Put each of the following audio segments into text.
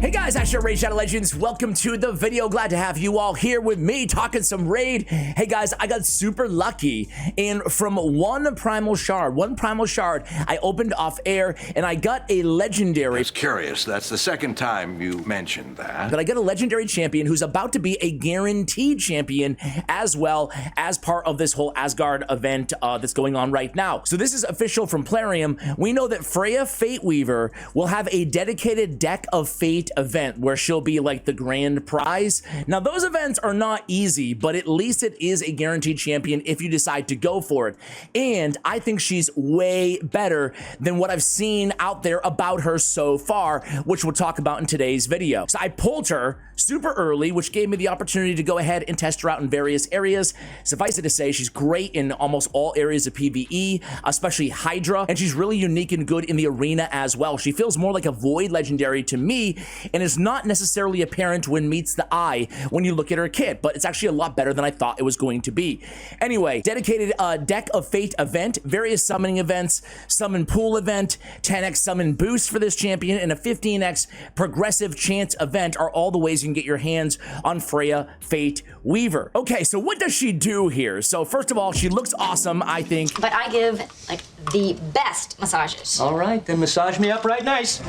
Hey guys, Asher Raid Shadow Legends. Welcome to the video. Glad to have you all here with me talking some raid. Hey guys, I got super lucky and from one primal shard, I opened off air and I got a legendary. It's curious. That's the second time you mentioned that. But I got a legendary champion who's about to be a guaranteed champion as well as part of this whole Asgard event that's going on right now. So this is official from Plarium. We know that Freyja Fateweaver will have a dedicated deck of fate event where she'll be like the grand prize. Now those events are not easy, but at least it is a guaranteed champion if you decide to go for it. And I think she's way better than what I've seen out there about her so far, which we'll talk about in today's video. So I pulled her super early, which gave me the opportunity to go ahead and test her out in various areas. Suffice it to say, she's great in almost all areas of PvE, especially Hydra, and she's really unique and good in the arena as well. She feels more like a void legendary to me, and is not necessarily apparent when meets the eye when you look at her kit, but it's actually a lot better than I thought it was going to be. Anyway, dedicated deck of fate event, various summoning events, summon pool event, 10x summon boost for this champion, and a 15x progressive chance event are all the ways you can get your hands on Freyja Fateweaver. Okay, so what does she do here? So first of all, she looks awesome, I think. But I give like the best massages. All right, then massage me up right nice.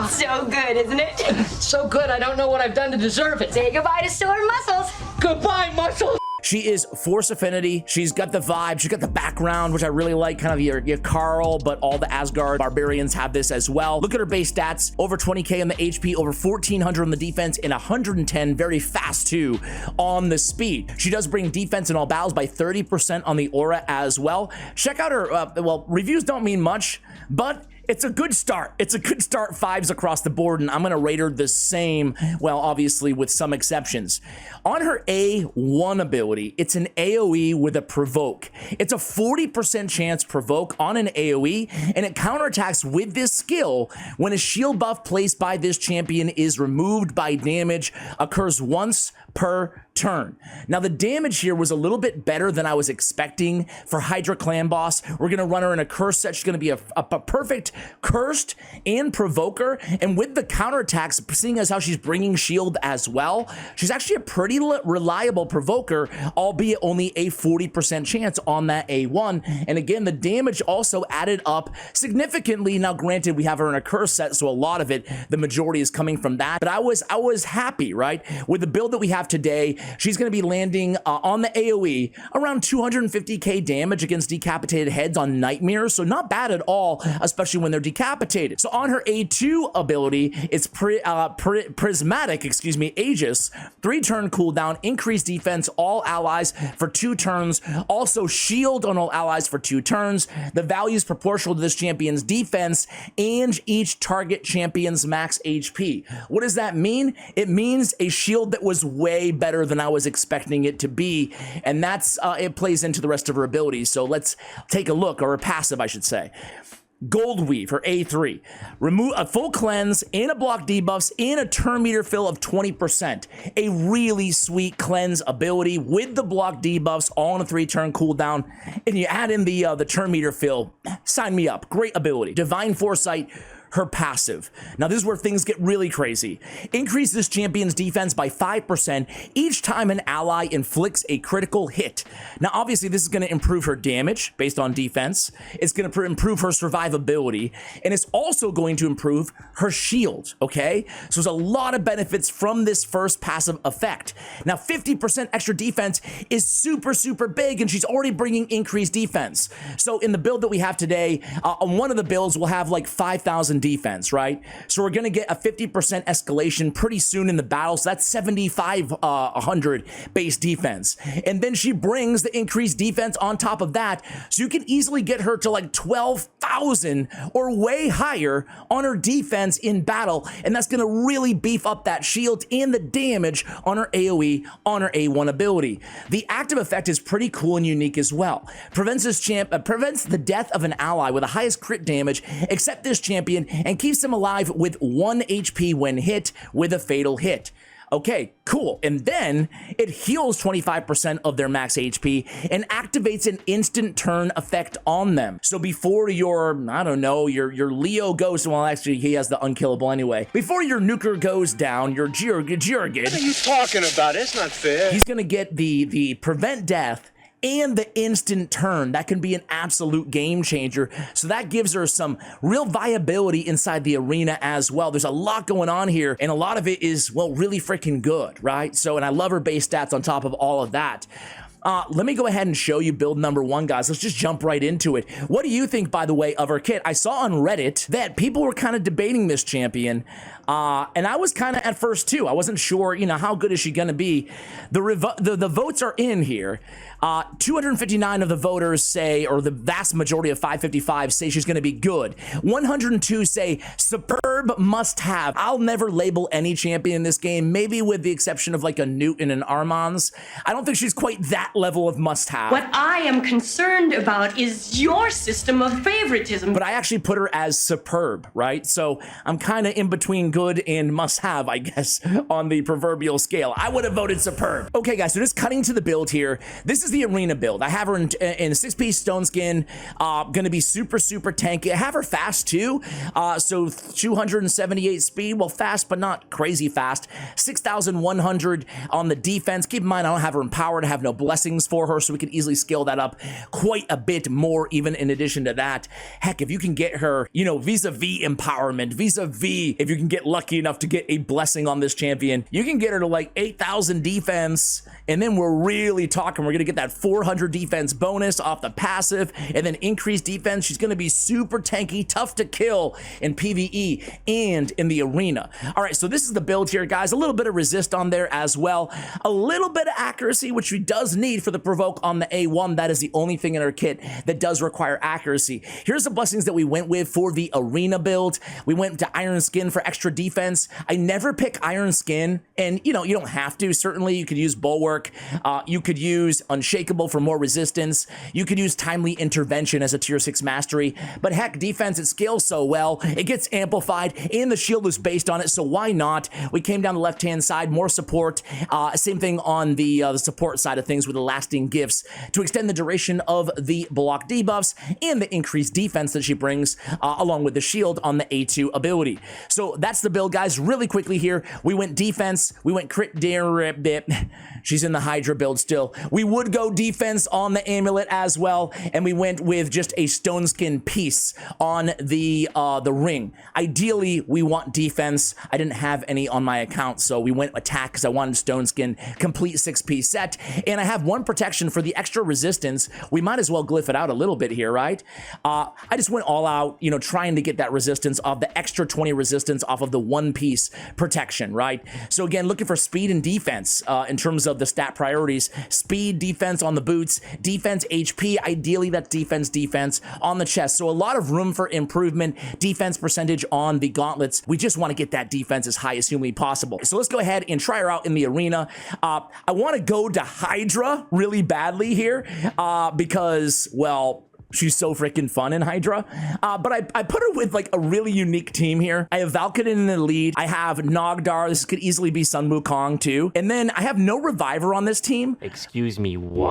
So good, isn't it? So good, I don't know what I've done to deserve it. Say goodbye to sore muscles. Goodbye, muscles. She is force affinity. She's got the vibe. She's got the background, which I really like, kind of your Carl, but all the Asgard barbarians have this as well. Look at her base stats, over 20k on the HP, over 1400 on the defense, and 110 very fast too on the speed. She does bring defense in all battles by 30% on the aura as well. Check out her, well, reviews don't mean much, but it's a good start. It's a good start, 5s across the board, and I'm gonna rate her the same, well, obviously with some exceptions. On her A1 ability, it's an AoE with a provoke. It's a 40% chance provoke on an AoE, and it counterattacks with this skill when a shield buff placed by this champion is removed by damage, occurs once per turn. Now the damage here was a little bit better than I was expecting for Hydra clan boss. We're gonna run her in a curse set. She's gonna be a perfect cursed and provoker, and with the counterattacks, seeing as how she's bringing shield as well, she's actually a pretty reliable provoker, albeit only a 40% chance on that A1. And again, the damage also added up significantly. Now granted, we have her in a curse set, so a lot of it, the majority is coming from that, but I was happy, right? With the build that we have today, she's going to be landing on the AoE around 250k damage against decapitated heads on nightmares, so not bad at all, especially when they're decapitated. So on her A2 ability, it's prismatic, Aegis, 3-turn cooldown, increased defense, all allies for 2 turns, also shield on all allies for 2 turns. The value is proportional to this champion's defense and each target champion's max HP. What does that mean? It means a shield that was way better than I was expecting it to be, and that's it plays into the rest of her abilities. So let's take a look, or her passive, I should say. Gold Weave, her A3. Remove a full cleanse and a block debuffs and a turn meter fill of 20%. A really sweet cleanse ability with the block debuffs all on a 3-turn cooldown. And you add in the turn meter fill. Sign me up. Great ability. Divine Foresight, her passive. Now this is where things get really crazy. Increase this champion's defense by 5% each time an ally inflicts a critical hit. Now obviously this is going to improve her damage based on defense. It's going to improve her survivability, and it's also going to improve her shield, okay? So there's a lot of benefits from this first passive effect. Now 50% extra defense is super big, and she's already bringing increased defense. So in the build that we have today, on one of the builds we'll have like 5,000 defense, right? So we're gonna get a 50% escalation pretty soon in the battle, so that's 7,500 base defense. And then she brings the increased defense on top of that, so you can easily get her to like 12,000 or way higher on her defense in battle, and that's gonna really beef up that shield and the damage on her AoE on her A1 ability. The active effect is pretty cool and unique as well. Prevents the death of an ally with the highest crit damage except this champion, and keeps them alive with 1 HP when hit with a fatal hit. Okay, cool. And then it heals 25% of their max HP and activates an instant turn effect on them. So before your, I don't know, your Leo goes, well, actually, he has the unkillable anyway. Before your nuker goes down, your Jirgid. What are you talking about? It's not fair. He's gonna get the prevent death and the instant turn. That can be an absolute game changer. So that gives her some real viability inside the arena as well. There's a lot going on here, and a lot of it is, well, really freaking good, right? So, and I love her base stats on top of all of that. Let me go ahead and show you build number 1, guys. Let's just jump right into it. What do you think, by the way, of her kit? I saw on Reddit that people were kind of debating this champion, and I was kind of at first too. I wasn't sure, you know, how good is she going to be? The votes are in here. 259 of the voters say, or the vast majority of 555 say she's going to be good. 102 say superb, must have. I'll never label any champion in this game, maybe with the exception of like a Newt and an Armand's. I don't think she's quite that level of must have. What I am concerned about is your system of favoritism. But I actually put her as superb, right? So I'm kind of in between good and must have, I guess, on the proverbial scale. I would have voted superb. Okay, guys, so just cutting to the build here. This is the arena build. I have her in 6-piece stone skin, gonna be super tanky. I have her fast too, so 278 speed, well, fast but not crazy fast. 6,100 on the defense. Keep in mind, I don't have her empowered. I have no blessings for her, so we can easily scale that up quite a bit more, even in addition to that. Heck, if you can get her, you know, vis-a-vis empowerment, vis-a-vis, if you can get lucky enough to get a blessing on this champion, you can get her to like 8,000 defense, and then we're really talking. We're gonna get that 400 defense bonus off the passive, and then increased defense. She's gonna be super tanky, tough to kill in PvE and in the arena. All right, so this is the build here, guys. A little bit of resist on there as well. A little bit of accuracy, which she does need for the provoke on the A1. That is the only thing in her kit that does require accuracy. Here's the blessings that we went with for the arena build. We went to Iron Skin for extra defense. I never pick Iron Skin, and you know, you don't have to. Certainly, you could use Bulwark. You could use Unshakable for more resistance. You could use Timely Intervention as a tier 6 mastery. But heck, defense, it scales so well. It gets amplified, and the shield is based on it, so why not? We came down the left-hand side, more support. Same thing on the support side of things with the lasting gifts to extend the duration of the block debuffs and the increased defense that she brings, along with the shield on the A2 ability. So that's the build, guys. Really quickly here, we went defense, we went crit bit. She's in the Hydra build still. We would go defense on the amulet as well, and we went with just a stone skin piece on the ring. Ideally, we want defense. I didn't have any on my account, so we went attack because I wanted stone skin, complete 6-piece set, and I have 1 protection for the extra resistance. We might as well glyph it out a little bit here, right? I just went all out, you know, trying to get that resistance of the extra 20 resistance off of the 1-piece protection, right? So again, looking for speed and defense in terms of the stat priorities. Speed, defense on the boots, defense, HP. Ideally, that's defense on the chest. So a lot of room for improvement. Defense percentage on the gauntlets. We just want to get that defense as high as humanly possible. So let's go ahead and try her out in the arena. I want to go to Hydra really badly here because, well, she's so freaking fun in Hydra. But I put her with like a really unique team here. I have Valkyrie in the lead. I have Nogdar. This could easily be Sun Wukong too. And then I have no reviver on this team. Excuse me, what?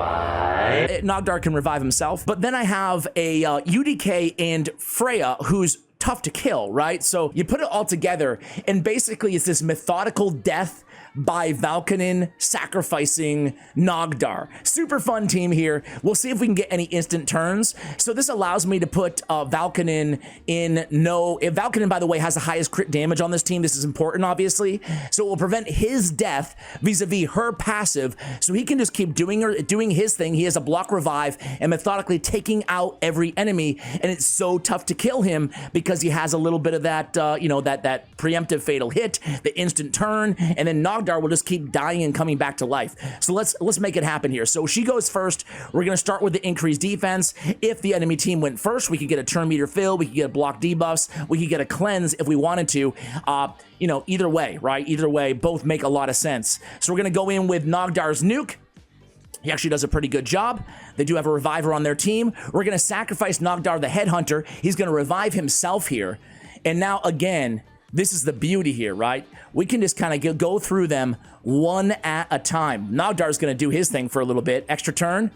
Nogdar can revive himself. But then I have a UDK and Freya, who's tough to kill, right? So you put it all together, and basically it's this methodical death by Valkynin sacrificing Nogdar. Super fun team here. We'll see if we can get any instant turns. So this allows me to put Valkynin in no... Valkynin, by the way, has the highest crit damage on this team. This is important, obviously. So it will prevent his death vis-a-vis her passive, so he can just keep doing his thing. He has a block revive and methodically taking out every enemy, and it's so tough to kill him because he has a little bit of that, you know, that preemptive fatal hit, the instant turn, and then Nogdar will just keep dying and coming back to life. So let's make it happen here. So she goes first. We're going to start with the increased defense. If the enemy team went first, we could get a turn meter fill. We could get block debuffs. We could get a cleanse if we wanted to. You know, either way, right? Either way, both make a lot of sense. So we're going to go in with Nogdar's nuke. He actually does a pretty good job. They do have a reviver on their team. We're going to sacrifice Nogdar the headhunter. He's going to revive himself here. And now, again, This is the beauty here, right? We can just kind of go through them one at a time. Nogdar's going to do his thing for a little bit. Extra turn.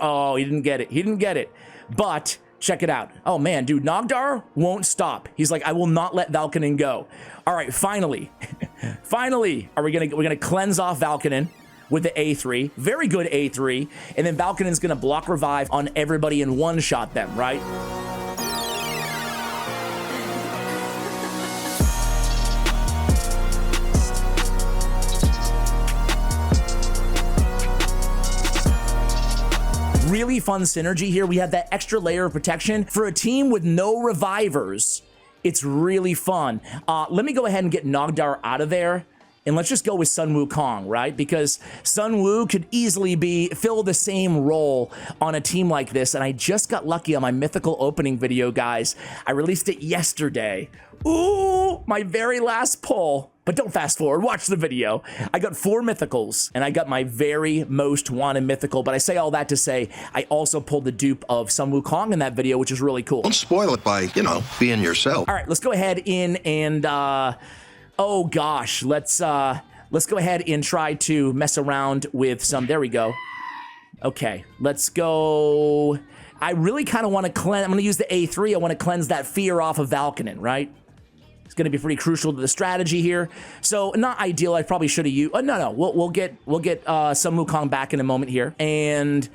Oh, he didn't get it. He didn't get it. But check it out. Oh, man, dude, Nogdar won't stop. He's like, I will not let Valkonen go. All right, finally. Finally, we're going to cleanse off Valkonen with the A3. Very good A3. And then Valkonen's going to block revive on everybody and one-shot them, right? Really fun synergy here. We have that extra layer of protection for a team with no revivers. It's really fun. Let me go ahead and get Nogdar out of there. And let's just go with Sun Wukong, right? Because Sun Wu could easily fill the same role on a team like this. And I just got lucky on my mythical opening video, guys. I released it yesterday. Ooh, my very last pull. But don't fast forward, watch the video. I got 4 mythicals, and I got my very most wanted mythical. But I say all that to say, I also pulled the dupe of Sun Wukong in that video, which is really cool. Don't spoil it by, you know, being yourself. All right, let's go ahead in and, oh gosh, let's go ahead and try to mess around with some, there we go. Okay, let's go. I really kind of want to cleanse, I'm going to use the A3. I want to cleanse that fear off of Valkonen, right? It's going to be pretty crucial to the strategy here. So not ideal. I probably should have used. No. We'll get Sun Wukong back in a moment here, and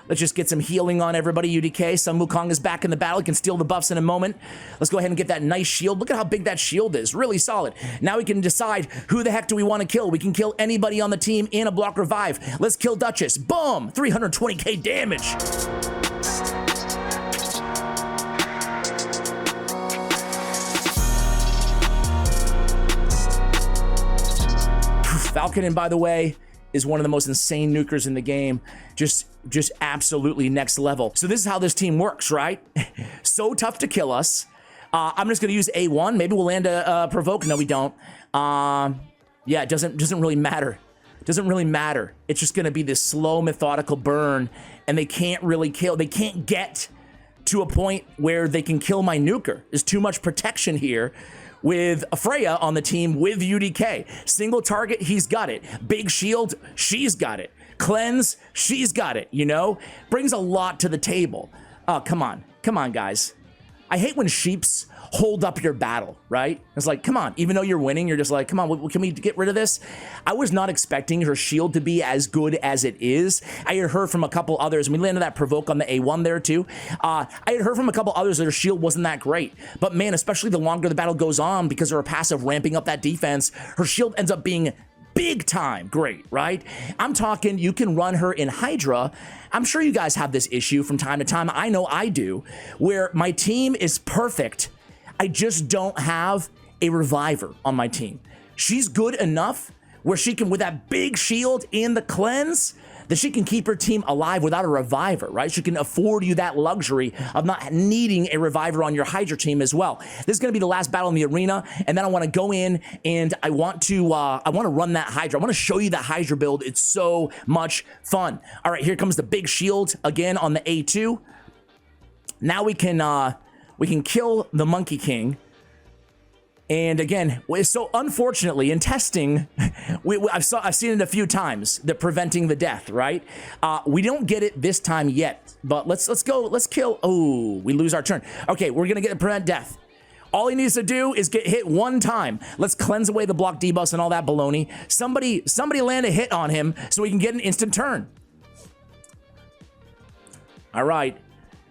let's just get some healing on everybody. UDK. Sun Wukong is back in the battle. He can steal the buffs in a moment. Let's go ahead and get that nice shield. Look at how big that shield is. Really solid. Now we can decide who the heck do we want to kill. We can kill anybody on the team in a block revive. Let's kill Duchess. Boom! 320k damage. Valkonen, by the way, is one of the most insane nukers in the game. Just absolutely next level. So this is how this team works, right? So tough to kill us. I'm just going to use A1. Maybe we'll land a provoke. No, we don't. Yeah, it doesn't really matter. Doesn't really matter. It's just going to be this slow, methodical burn, and they can't really kill. They can't get to a point where they can kill my nuker. There's too much protection here. With Freya on the team with UDK. Single target, he's got it. Big shield, she's got it. Cleanse, she's got it, you know? Brings a lot to the table. Oh, come on. Come on, guys. I hate when sheeps hold up your battle, right? It's like, come on. Even though you're winning, you're just like, come on, can we get rid of this? I was not expecting her shield to be as good as it is. I had heard from a couple others, and we landed that provoke on the A1 there too. I had heard from a couple others that her shield wasn't that great. But man, especially the longer the battle goes on, because of her passive ramping up that defense, her shield ends up being big time great, right? I'm talking you can run her in Hydra. I'm sure you guys have this issue from time to time. I know I do, where my team is perfect. I just don't have a reviver on my team. She's good enough where she can, with that big shield and the cleanse, that she can keep her team alive without a reviver, right? She can afford you that luxury of not needing a reviver on your Hydra team as well. This is going to be the last battle in the arena, and then I want to go in and I want to run that Hydra. I want to show you that Hydra build. It's so much fun. All right, here comes the big shield again on the A2. Now we can kill the Monkey King. And again, so unfortunately in testing, I've seen it a few times, the preventing the death, right? We don't get it this time yet, but let's kill. Oh, we lose our turn. Okay, we're gonna get to prevent death. All he needs to do is get hit one time. Let's cleanse away the block debuffs and all that baloney. Somebody land a hit on him so we can get an instant turn. All right.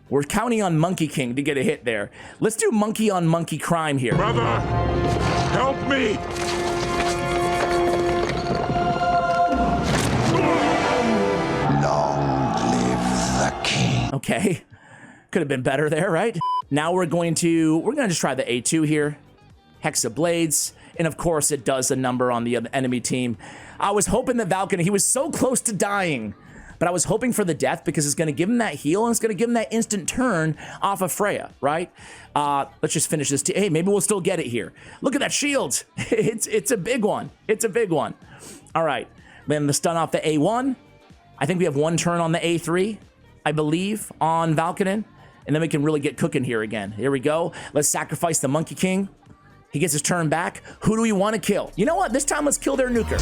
We're counting on Monkey King to get a hit there. Let's do monkey on monkey crime here. Brother, help me! Long live the king. Okay, could have been better there, right? Now we're gonna just try the A2 here. Hexa Blades, and of course it does a number on the enemy team. I was hoping that Valkonen, he was so close to dying. But I was hoping for the death because it's going to give him that heal and it's going to give him that instant turn off of Freya, right? Let's just finish this. Hey, maybe we'll still get it here. Look at that shield. It's a big one. It's a big one. All right. Then the stun off the A1. I think we have one turn on the A3, I believe, on Valkonen. And then we can really get cooking here again. Here we go. Let's sacrifice the Monkey King. He gets his turn back. Who do we want to kill? You know what? This time, let's kill their nuker.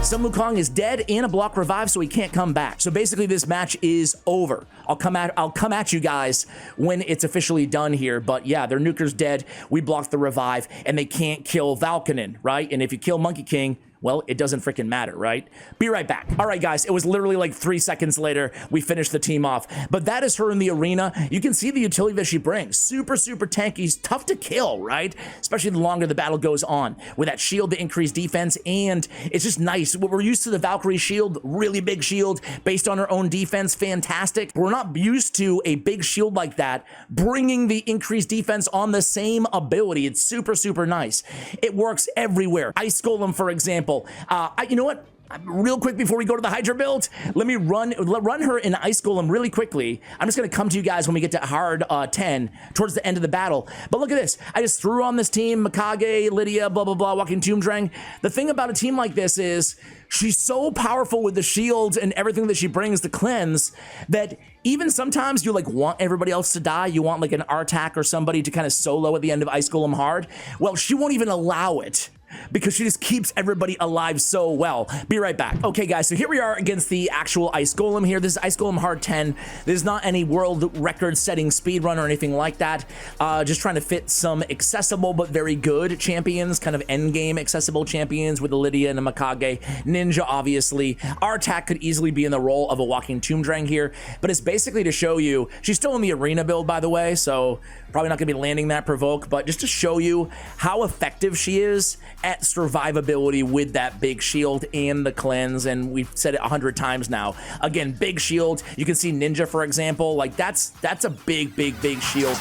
Sun Wukong is dead and a block revive, so he can't come back. So basically, this match is over. I'll come at you guys when it's officially done here. But yeah, their nuker's dead. We blocked the revive, and they can't kill Valkynin, right? And if you kill Monkey King, well, it doesn't freaking matter, right? Be right back. All right, guys, it was literally like 3 seconds later, we finished the team off. But that is her in the arena. You can see the utility that she brings. Super, super tanky, tough to kill, right? Especially the longer the battle goes on. With that shield, the increased defense, and it's just nice. We're used to the Valkyrie shield, really big shield, based on her own defense, fantastic. We're not used to a big shield like that, bringing the increased defense on the same ability. It's super, super nice. It works everywhere. Ice Golem, for example. You know what? Real quick before we go to the Hydra build, let me run her in Ice Golem really quickly. I'm just going to come to you guys when we get to hard 10 towards the end of the battle. But look at this. I just threw on this team, Mikage, Lydia, blah, blah, blah, Walking Tomb Drang. The thing about a team like this is she's so powerful with the shields and everything that she brings to cleanse that even sometimes you like want everybody else to die. You want like an Artak or somebody to kind of solo at the end of Ice Golem hard. Well, she won't even allow it, because she just keeps everybody alive so well. Be right back. Okay, guys, so here we are against the actual Ice Golem here. This is Ice Golem Hard 10. There's not any world record-setting speed run or anything like that. Just trying to fit some accessible but very good champions, kind of endgame accessible champions with the Lydia and the Mikage. Ninja, obviously. Artak could easily be in the role of a Walking Tomb Drang here, but it's basically to show you, she's still in the arena build, by the way, so probably not going to be landing that provoke, but just to show you how effective she is at survivability with that big shield and the cleanse. And we've said it 100 times now. Again, big shield. You can see Ninja, for example, like that's a big shield.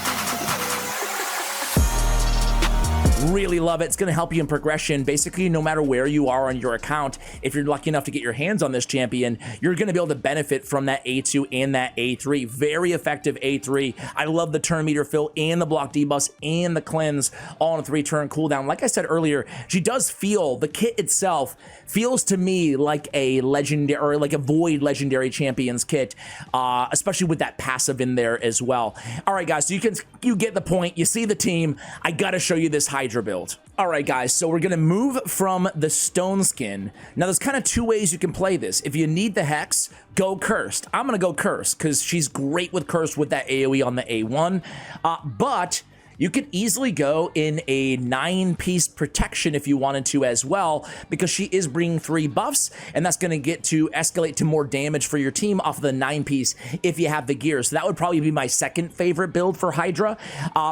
Really love it. It's going to help you in progression. Basically, no matter where you are on your account, if you're lucky enough to get your hands on this champion, you're going to be able to benefit from that A2 and that A3. Very effective A3. I love the turn meter fill and the block debuffs and the cleanse all on a 3-turn cooldown. Like I said earlier, she does feel, the kit itself feels to me like a legendary, or like a Void legendary champions kit, especially with that passive in there as well. All right, guys, so you get the point. You see the team. I got to show you this Hydra build. All right, guys, so we're going to move from the stone skin. Now, there's kind of 2 ways you can play this. If you need the Hex, go Cursed. I'm going to go Cursed because she's great with Cursed with that AoE on the A1. But you could easily go in a 9-piece protection if you wanted to as well, because she is bringing 3 buffs, and that's going to get to escalate to more damage for your team off of the 9-piece if you have the gear. So that would probably be my second favorite build for Hydra.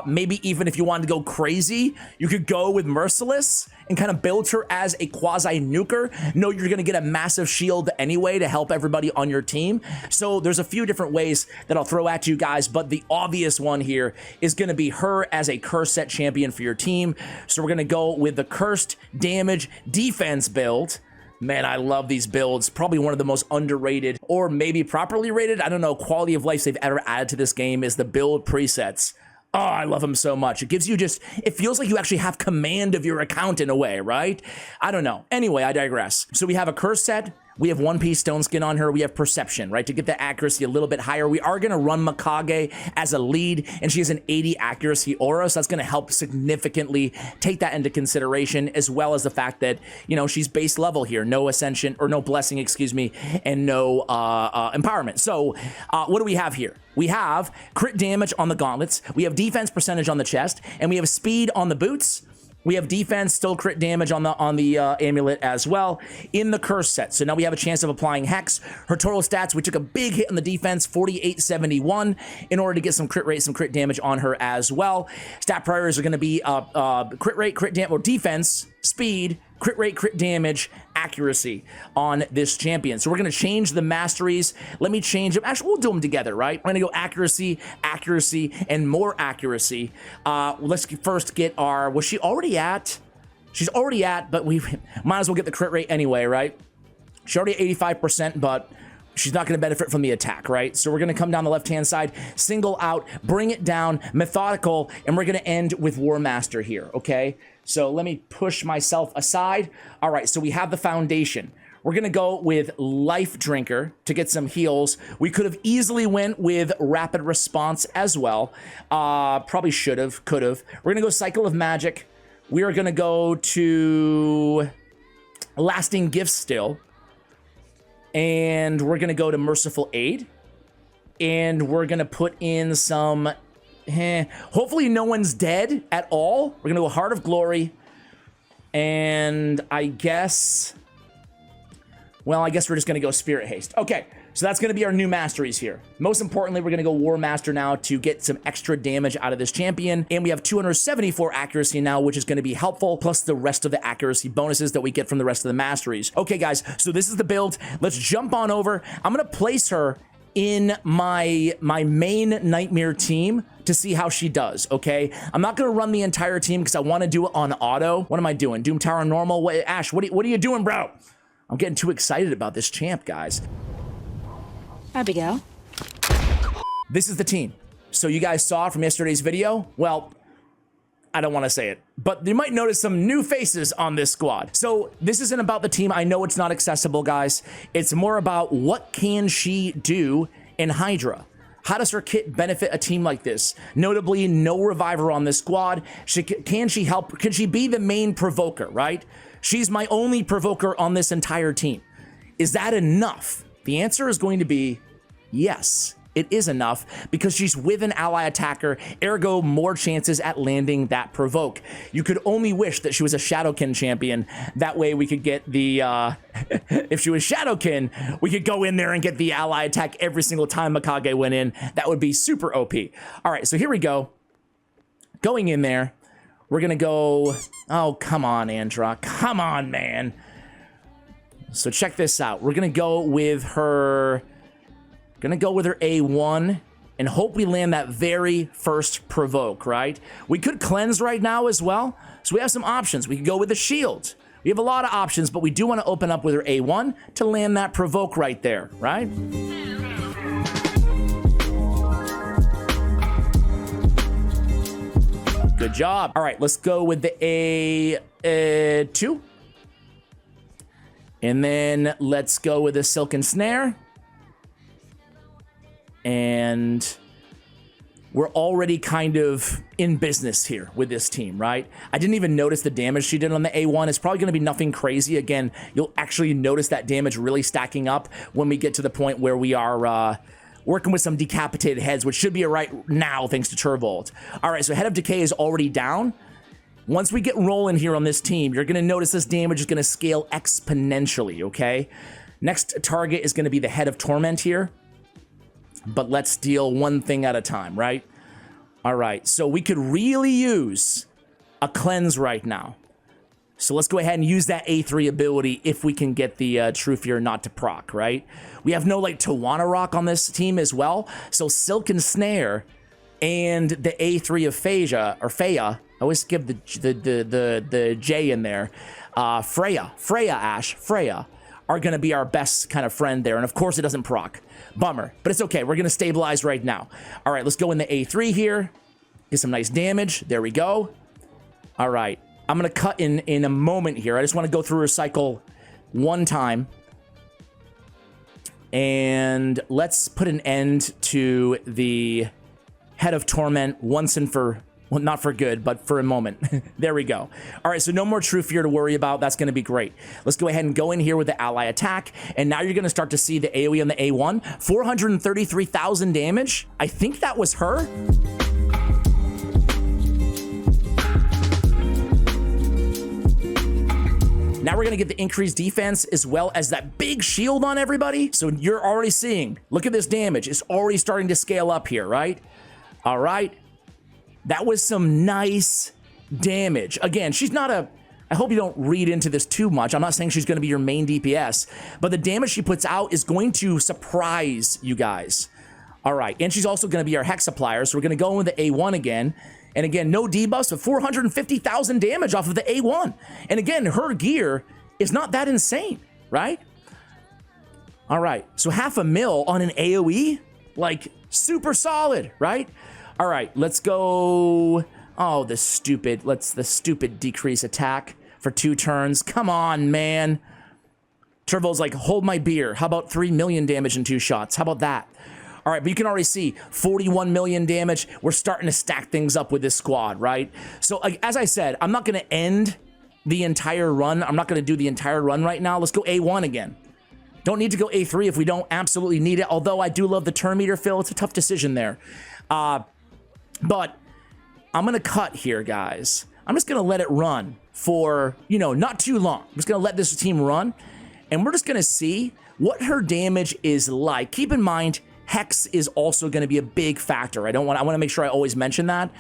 Maybe even if you wanted to go crazy, you could go with Merciless and kind of build her as a quasi-nuker. No, you're going to get a massive shield anyway to help everybody on your team. So there's a few different ways that I'll throw at you guys, but the obvious one here is going to be her as a curse set champion for your team. So we're going to go with the cursed damage defense build. Man, I love these builds. Probably one of the most underrated, or maybe properly rated, I don't know, quality of life they've ever added to this game is the build presets. Oh, I love them so much. It gives you just, it feels like you actually have command of your account in a way, right? I don't know. Anyway, I digress. So we have a curse set. We have 1-piece stone skin on her. We have perception, right? To get the accuracy a little bit higher. We are going to run Mikage as a lead, and she has an 80 accuracy aura, so that's going to help significantly take that into consideration, as well as the fact that, you know, she's base level here. No ascension, or no blessing, excuse me, and no empowerment. So what do we have here? We have crit damage on the gauntlets. We have defense percentage on the chest, and we have speed on the boots. We have defense, still crit damage on the amulet as well in the curse set. So now we have a chance of applying Hex. Her total stats, we took a big hit on the defense, 4871, in order to get some crit rate, some crit damage on her as well. Stat priorities are going to be crit rate, crit damage, or defense, speed, crit rate, crit damage, accuracy on this champion. So we're going to change the masteries. Let me change them. Actually, we'll do them together, right? We're going to go accuracy, accuracy, and more accuracy. Let's first get our, was she already at? She's already at, but we might as well get the crit rate anyway, right? She's already at 85%, but she's not going to benefit from the attack, right? So we're going to come down the left-hand side, single out, bring it down, methodical, and we're going to end with War Master here, okay? So let me push myself aside. All right, so we have the foundation. We're going to go with Life Drinker to get some heals. We could have easily went with Rapid Response as well. Probably should have, could have. We're going to go Cycle of Magic. We are going to go to Lasting Gifts still. And we're going to go to Merciful Aid. And we're going to put in some... hopefully no one's dead at all. We're going to go Heart of Glory. And I guess... well, I guess we're just going to go Spirit Haste. Okay, so that's going to be our new Masteries here. Most importantly, we're going to go War Master now to get some extra damage out of this champion. And we have 274 accuracy now, which is going to be helpful, plus the rest of the accuracy bonuses that we get from the rest of the Masteries. Okay, guys, so this is the build. Let's jump on over. I'm going to place her in my main Nightmare team to see how she does, okay? I'm not going to run the entire team because I want to do it on auto. What am I doing? Doom Tower normal? Wait, Ash, what are you doing, bro? I'm getting too excited about this champ, guys. Abigail. This is the team. So you guys saw from yesterday's video? Well, I don't want to say it, but you might notice some new faces on this squad. So this isn't about the team. I know it's not accessible, guys. It's more about what can she do in Hydra? How does her kit benefit a team like this? Notably, no reviver on this squad. Can she help? Can she be the main provoker, right? She's my only provoker on this entire team. Is that enough? The answer is going to be yes. It is enough because she's with an ally attacker, ergo more chances at landing that provoke. You could only wish that she was a Shadowkin champion. That way we could get the, if she was Shadowkin, we could go in there and get the ally attack every single time Mikage went in. That would be super OP. All right, so here we go. Going in there, we're going to go, oh, come on, Andra. Come on, man. So check this out. We're going to go with her... gonna go with her A1 and hope we land that very first provoke, right? We could cleanse right now as well. So we have some options. We could go with the shield. We have a lot of options, but we do want to open up with her A1 to land that provoke right there, right? Good job. All right, let's go with the A2. And then let's go with the Silken Snare. And we're already kind of in business here with this team, right? I didn't even notice the damage she did on the A1. It's probably going to be nothing crazy. Again, you'll actually notice that damage really stacking up when we get to the point where we are working with some decapitated heads, which should be right now thanks to Turvold. All right, so Head of Decay is already down. Once we get rolling here on this team, you're going to notice this damage is going to scale exponentially, okay? Next target is going to be the Head of Torment here. But let's deal one thing at a time, right? All right, so we could really use a cleanse right now. So let's go ahead and use that A3 ability if we can get the True Fear not to proc, right? We have no, like, Tawana Rock on this team as well. So Silken Snare and the A3 of Freya, I always give the J in there. Freya, Ash, Freya are going to be our best kind of friend there. And of course it doesn't proc. Bummer, but it's okay. We're going to stabilize right now. All right, let's go in the A3 here. Get some nice damage. There we go. All right, I'm going to cut in a moment here. I just want to go through her cycle one time. And let's put an end to the Head of Torment once and for... well, not for good, but for a moment. There we go. All right, so no more True Fear to worry about. That's going to be great. Let's go ahead and go in here with the ally attack. And now you're going to start to see the AoE on the A1. 433,000 damage. I think that was her. Now we're going to get the increased defense as well as that big shield on everybody. So you're already seeing, look at this damage. It's already starting to scale up here, right? All right. That was some nice damage. Again, she's not a... I hope you don't read into this too much. I'm not saying she's going to be your main DPS, but the damage she puts out is going to surprise you guys. All right, and she's also going to be our Hex Supplier, so we're going to go in with the A1 again. And again, no debuffs, but 450,000 damage off of the A1. And again, her gear is not that insane, right? All right, so 500,000 on an AoE? Like, super solid, right? All right, let's go. Oh, the stupid decrease attack for 2 turns. Come on, man. Turbo's like, hold my beer. How about 3 million damage in 2 shots? How about that? All right, but you can already see 41 million damage. We're starting to stack things up with this squad, right? So like, as I said, I'm not going to end the entire run. I'm not going to do the entire run right now. Let's go A1 again. Don't need to go A3 if we don't absolutely need it, although I do love the turn meter fill. It's a tough decision there. But I'm going to cut here, guys. I'm just going to let it run for, you know, not too long. I'm just going to let this team run, and we're just going to see what her damage is like. Keep in mind, Hex is also going to be a big factor. I want to make sure I always mention that,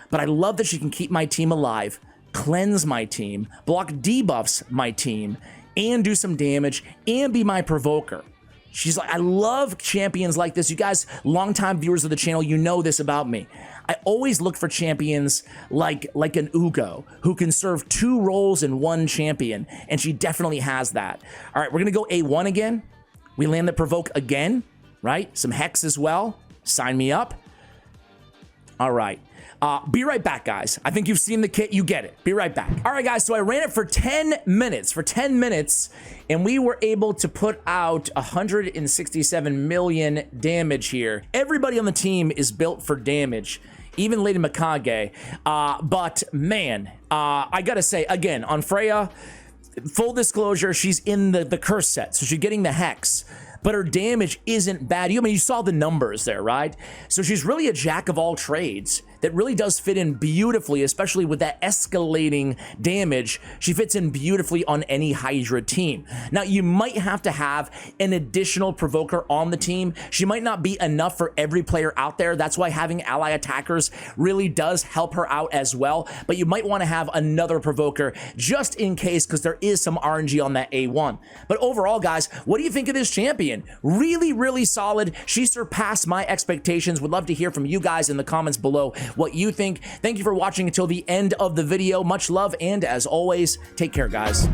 but I love that she can keep my team alive, cleanse my team, block debuffs my team, and do some damage, and be my provoker. She's like, I love champions like this. You guys, longtime viewers of the channel, you know this about me. I always look for champions like an Ugo, who can serve 2 roles in 1 champion, and she definitely has that. All right, we're gonna go A1 again. We land the provoke again, right? Some Hex as well. Sign me up. All right. Be right back, guys. I think you've seen the kit. You get it. Be right back. All right, guys. So I ran it for 10 minutes. And we were able to put out 167 million damage here. Everybody on the team is built for damage, even Lady Mikage. But man, I gotta say, again, on Freya, full disclosure, she's in the curse set, so she's getting the Hex. But her damage isn't bad. I mean, you saw the numbers there, right? So she's really a jack of all trades that really does fit in beautifully, especially with that escalating damage. She fits in beautifully on any Hydra team. Now, you might have to have an additional provoker on the team. She might not be enough for every player out there. That's why having ally attackers really does help her out as well. But you might want to have another provoker just in case, because there is some RNG on that A1. But overall, guys, what do you think of this champion? Really, really solid. She surpassed my expectations. Would love to hear from you guys in the comments below what you think. Thank you for watching until the end of the video. Much love, and as always, take care, guys.